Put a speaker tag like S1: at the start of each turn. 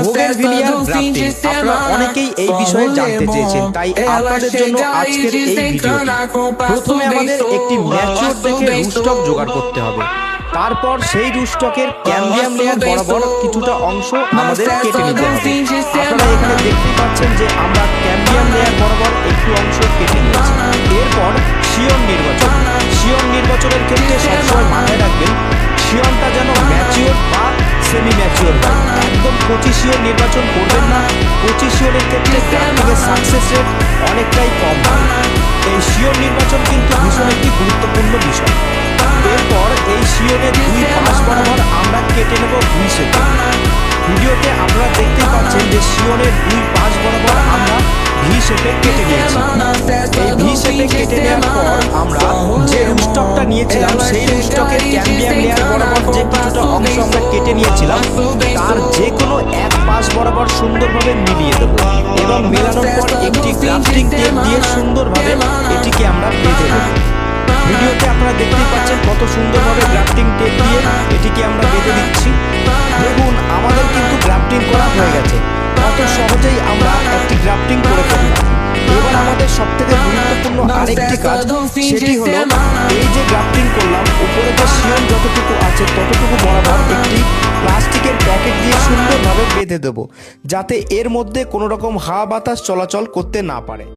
S1: বোগেনভিলিয়ার grafting আপনারা অনেকেই এই বিষয়ে জানতে চেয়েছেন, তাই আপনাদের জন্য আজকের এই ভিডিওটি। প্রথমে আমাদের একটি ম্যাচিউর দেখে রুটস্টক জোগাড় করতে হবে। তারপর সেই রুটস্টকের ক্যাম্বিয়াম লেয়ার বরাবর কিছুটা অংশ আমাদের কেটে নিতে হবে। আপনারা এখানে দেখতেই পাচ্ছেন যে আমরা ক্যাম্বিয়াম লেয়ার বরাবর একটু অংশ কেটে নিয়েছি। এরপর শিয়ন নির্বাচনের ক্ষেত্রে সবসময় মাথায় রাখবেন শিয়নটা যেন ম্যাচিওর বা সেমি ম্যাচিওর হয়। একদম কচি শিয়ন নির্বাচন করবেন না। কচি শিয়নের ক্ষেত্রে গ্রাফটিংয়ের সাকসেস রেট অনেকটাই কম হয়। এই শিয়ন নির্বাচন কিন্তু ভীষণ একটি গুরুত্বপূর্ণ বিষয়। এরপর এই শিয়নের দুই পাশ বরাবর আমরা কেটে নেব ভি শেপে। ভিডিওতে আপনারা দেখতেই পাচ্ছেন যে শিয়নের দুই পাশ বরাবর আমরা ভি শেপে কেটে নিয়েছি। এই ভি শেপে কেটে নেওয়ার পর আমরা যে রুটস্টকটা নিয়েছিলাম সেই রুটস্টকের ক্যাম্বিয়াম লেয়ার বরাবর যে কিছুটা অংশ আমরা কেটে নিয়েছিলাম তার যে কোনো এক পাশ বরাবর সুন্দরভাবে মিলিয়ে দেবো এবং মেলানোর পর একটি গ্রাফটিং টেপ দিয়ে সুন্দরভাবে এটিকে আমরা বেঁধে দেবো। ভিডিওতে আপনারা দেখতেই পাচ্ছেন কত সুন্দরভাবে গ্রাফটিং টেপ দিয়ে এটিকে আমরা বেঁধে দিচ্ছি। দেখুন আমাদের কিন্তু গ্রাফটিং করা হয়ে গেছে। কত সহজেই আমরা একটি গ্রাফটিং করে ফেললাম। এবার আমাদের সবথেকে গুরুত্বপূর্ণ আরেকটি কাজ, সেটি হলো এই যে গ্রাফটিং করলাম উপরে যে শিয়ন যতটুকু আছে ততটুকু বরাবর একটি প্লাস্টিকের প্যাকেট দিয়ে সুন্দরভাবে বেঁধে দেবো, যাতে এর মধ্যে কোনো রকম হাওয়া বাতাস চলাচল করতে না পারে।